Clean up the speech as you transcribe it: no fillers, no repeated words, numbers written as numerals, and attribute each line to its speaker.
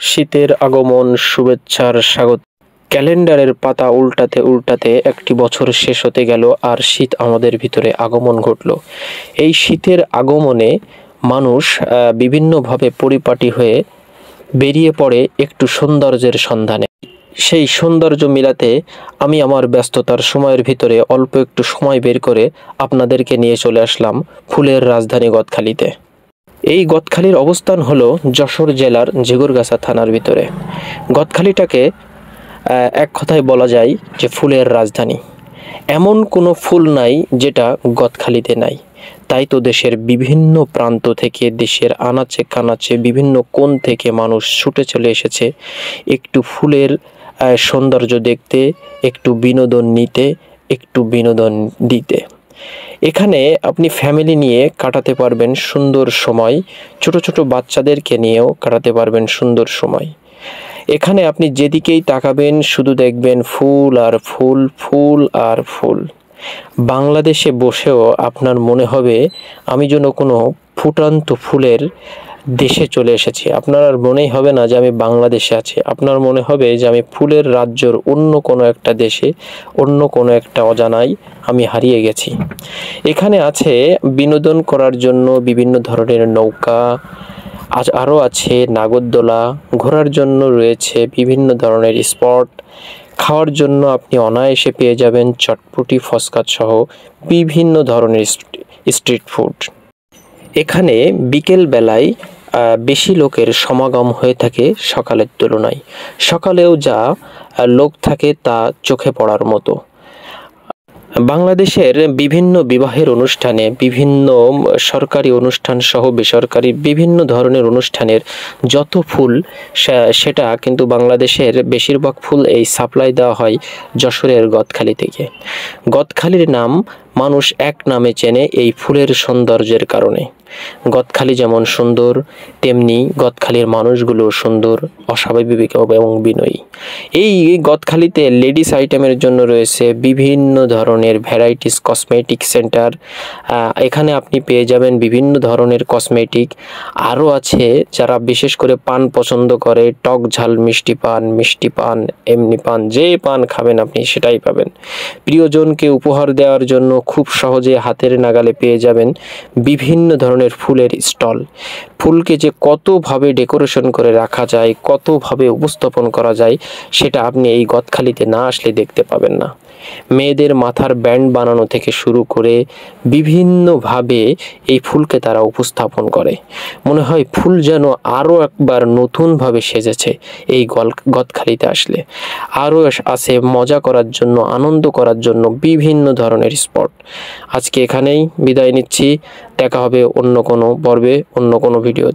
Speaker 1: শীতের আগমন, শুভেচ্ছার স্বাগত। ক্যালেন্ডারের পাতা উল্টাতে উল্টাতে একটি বছর শেষ হতে গেল, আর শীত আমাদের ভিতরে আগমন ঘটল। এই শীতের আগমনে মানুষ বিভিন্নভাবে পরিপাটি হয়ে বেরিয়ে পড়ে একটু সৌন্দর্যের সন্ধানে। সেই সৌন্দর্য মিলাতে আমি আমার ব্যস্ততার সময়ের ভিতরে অল্প একটু সময় বের করে আপনাদেরকে নিয়ে চলে আসলাম ফুলের রাজধানী গদখালিতে। এই গদখালির অবস্থান হলো যশোর জেলার ঝিগুরগাছা থানার ভিতরে। গদখালিটাকে এক কথায় বলা যায় যে ফুলের রাজধানী। এমন কোনো ফুল নাই যেটা গদখালিতে নাই। তাই তো দেশের বিভিন্ন প্রান্ত থেকে, দেশের আনাচে কানাচে বিভিন্ন কোণ থেকে মানুষ ছুটে চলে এসেছে একটু ফুলের সৌন্দর্য দেখতে, একটু বিনোদন নিতে, একটু বিনোদন দিতে। এখানে আপনি ফ্যামিলি নিয়ে কাটাতে পারবেন সুন্দর সময়, ছোট ছোট বাচ্চাদেরকে নিয়েও কাটাতে পারবেন সুন্দর সময়। এখানে আপনি যেদিকেই তাকাবেন শুধু দেখবেন ফুল আর ফুল, ফুল আর ফুল। বাংলাদেশে বসেও আপনার মনে হবে আমি যেন কোনো ফুটন্ত ফুলের দেশে চলে এসেছি। আপনার আর মনেই হবে না যে আমি বাংলাদেশে আছি, আপনার মনে হবে যে আমি ফুলের রাজ্যর অন্য কোনো একটা দেশে, অন্য কোনো একটা অজানায় আমি হারিয়ে গেছি। এখানে আছে বিনোদন করার জন্য বিভিন্ন ধরনের নৌকা, আরও আছে নাগরদোলা, ঘোরার জন্য রয়েছে বিভিন্ন ধরনের স্পট, খাওয়ার জন্য আপনি অনায়াসে পেয়ে যাবেন চটপটি, ফসকাত সহ বিভিন্ন ধরনের স্ট্রিট ফুড। এখানে বিকেল বেলায় বেশি লোকের সমাগম হয়ে থাকে সকালের তুলনায়। সকালেও যা লোক থাকে তা চোখে পড়ার মতো। বাংলাদেশের বিভিন্ন বিবাহের অনুষ্ঠানে, বিভিন্ন সরকারি অনুষ্ঠান সহ বেসরকারি বিভিন্ন ধরনের অনুষ্ঠানের যত ফুল, সেটা কিন্তু বাংলাদেশের বেশিরভাগ ফুল এই সাপ্লাই দেওয়া হয় যশোরের গদখালি থেকে। গদখালির নাম মানুষ এক নামে চেনে এই ফুলের সৌন্দর্যের কারণে। গদখালি যেমন সুন্দর, তেমনি গদখালির মানুষগুলো সুন্দর, অস্বাভাবিক এবং বিনয়ী। এই গদখালিতে লেডিস আইটেমের জন্য রয়েছে বিভিন্ন ধরনের ভ্যারাইটিস কসমেটিক সেন্টার। এখানে আপনি পেয়ে যাবেন বিভিন্ন ধরনের কসমেটিক। আরও আছে যারা বিশেষ করে পান পছন্দ করে, টক ঝাল মিষ্টি পান, এমনি পান, যে পান খাবেন আপনি সেটাই পাবেন। প্রিয়জনকে উপহার দেওয়ার জন্য খুব সহজে হাতের নাগালে পেয়ে যাবেন বিভিন্ন ধরনের ফুলের স্টল। ফুলকে যে কতভাবে ডেকোরেশন করে রাখা যায়, কতভাবে উপস্থাপন করা যায়, সেটা আপনি এই গদখালিতে না আসলে দেখতে পাবেন না। মেয়েদের মাথার ব্যান্ড বানানো থেকে শুরু করে বিভিন্নভাবে এই ফুলকে তারা উপস্থাপন করে। মনে হয় ফুল যেন আরও একবার নতুনভাবে সেজেছে এই গদখালিতে আসলে। আরও আছে মজা করার জন্য, আনন্দ করার জন্য বিভিন্ন ধরনের স্পট। আজকে এখানেই বিদায় নিচ্ছি, দেখা হবে অন্য কোনো পর্বে, অন্য কোনো ভিডিও।